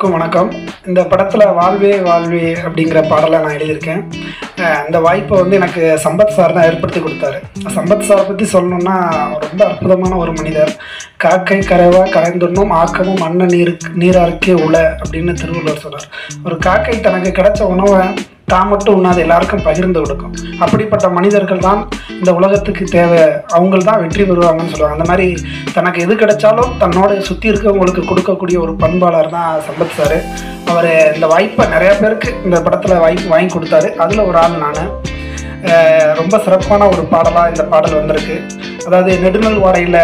எல்லோருக்கும் வணக்கம். இந்த படத்தில் வாழ்வே வாழ்வே அப்படிங்கிற பாடலை நான் எழுதியிருக்கேன். அந்த வாய்ப்பை எனக்கு சம்பத் சார் தான் ஏற்படுத்தி கொடுத்தாரு. சம்பத் சாரை பற்றி சொல்லணுன்னா ரொம்ப அற்புதமான ஒரு மனிதர். காக்கை கரைவா கரைந்துண்ணும் ஆக்கமும் மண்ண நீராருக்கே உல அப்படின்னு திருவள்ளுவர் சொன்னார். ஒரு காக்கை தனக்கு கிடைச்ச உணவை தான் மட்டும் உண்ணாது எல்லாருக்கும் பகிர்ந்து கொடுக்கும். அப்படிப்பட்ட மனிதர்கள் தான் இந்த உலகத்துக்கு தேவை. அவங்க தான் வெற்றி பெறுவாங்கன்னு சொல்லுவாங்க. அந்த மாதிரி தனக்கு எது கிடைச்சாலும் தன்னோட சுற்றி இருக்கவங்களுக்கு கொடுக்கக்கூடிய ஒரு பண்பாளர் தான் சம்பத் சார். அவர் இந்த வாய்ப்பை நிறையா பேருக்கு இந்த படத்தில் வாய்ப்பு வாங்கி கொடுத்தாரு. அதில் ஒரு ஆள் நான். ரொம்ப சிறப்பான ஒரு பாடலாக இந்த பாடல் வந்திருக்கு. அதாவது நெடுநல் வாடையில்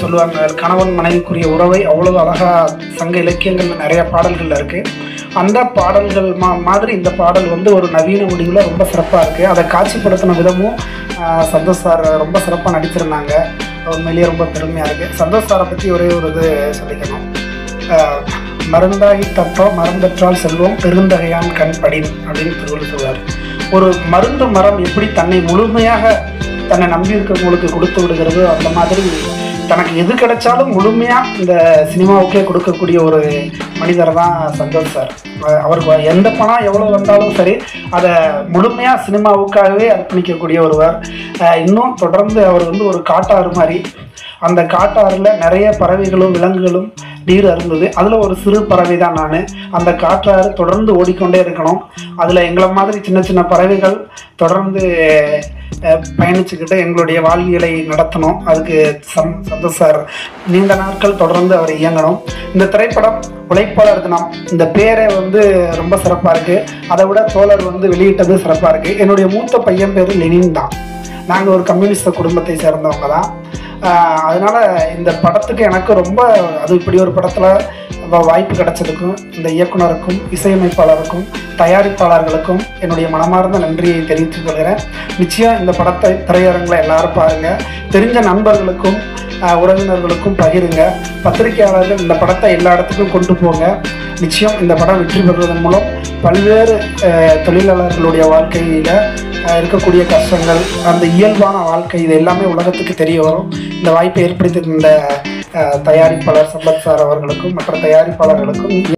சொல்லுவாங்க, கணவன் மனைவிக்குரிய உறவை அவ்வளோ அழகாக சங்க இலக்கியங்கள் நிறைய பாடல்கள் இருக்குது. அந்த பாடல்கள் மாதிரி இந்த பாடல் ஒரு நவீன முடிவில் ரொம்ப சிறப்பாக இருக்குது. அதை காட்சிப்படுத்தின விதமும் சந்தோஷ் சார் ரொம்ப சிறப்பாக நடிச்சிருந்தாங்க. உண்மையிலேயே ரொம்ப பெருமையாக இருக்குது. சந்தோஷ் சாரை பற்றி ஒரே ஒரு இது சொல்லிக்கணும். மருந்தாகி தப்பா மருந்தற்றால் செல்வம் பெருந்தகையான் கண் படின் அப்படின்னு திருவள்ளுவர் சொல்வார். ஒரு மருந்து மரம் எப்படி தன்னை முழுமையாக தன்னை நம்பி இருக்கவங்களுக்கு கொடுத்து விடுகிறது, அந்த மாதிரி தனக்கு எது கிடைச்சாலும் முழுமையாக இந்த சினிமாவுக்கே கொடுக்கக்கூடிய ஒரு மனிதர் தான் சந்தோஷ் சார். அவருக்கு எந்த பணம் எவ்வளோ வந்தாலும் சரி அதை முழுமையாக சினிமாவுக்காகவே அர்ப்பணிக்கக்கூடிய ஒருவர். இன்னும் தொடர்ந்து அவர் ஒரு காட்டாறு மாதிரி. அந்த காட்டாறில் நிறைய பறவைகளும் விலங்குகளும் நீர் அருந்தது. அதில் ஒரு சிறு பறவை தான் நான். அந்த காட்டாறு தொடர்ந்து ஓடிக்கொண்டே இருக்கணும். அதில் எங்களை மாதிரி சின்ன சின்ன பறவைகள் தொடர்ந்து பயணிச்சுக்கிட்டு எங்களுடைய வாழ்வியலை நடத்தணும். அதுக்கு சந்தோஷ் சார் நீண்ட நாட்கள் தொடர்ந்து அவர் இயங்கணும். இந்த திரைப்படம் உழைப்பாளர் தினம், இந்த பேரே ரொம்ப சிறப்பாக இருக்குது. அதை விட தோழர் வெளியிட்டது சிறப்பாக இருக்குது. என்னுடைய மூத்த பையன் பேர் லெனின் தான். நாங்கள் ஒரு கம்யூனிஸ்ட் குடும்பத்தை சேர்ந்தவங்க தான். அதனால் இந்த படத்துக்கு எனக்கு ரொம்ப இப்படி ஒரு படத்தில் வாய்ப்பு கிடைச்சதுக்கும் இந்த இயக்குனருக்கும் இசையமைப்பாளருக்கும் தயாரிப்பாளர்களுக்கும் என்னுடைய மனமார்ந்த நன்றியை தெரிவித்துக் கொள்கிறேன். நிச்சயம் இந்த படத்தை திரையரங்கில் எல்லாரும் பாருங்கள். தெரிஞ்ச நண்பர்களுக்கும் உறவினர்களுக்கும் பகிருங்க. பத்திரிகையாளர்கள் இந்த படத்தை எல்லா இடத்துக்கும் கொண்டு போங்க. நிச்சயம் இந்த படம் வெற்றி பெறுவதன் மூலம் பல்வேறு தொழிலாளர்களுடைய வாழ்க்கையில் இருக்கக்கூடிய கஷ்டங்கள், அந்த இயல்பான வாழ்க்கை, இது எல்லாமே உலகத்துக்கு தெரிய வரும். இந்த வாய்ப்பை ஏற்படுத்தி இந்த தயாரிப்பாளர் சம்பத் சார் அவர்களுக்கும் மற்ற தயாரிப்பாளர்களுக்கும்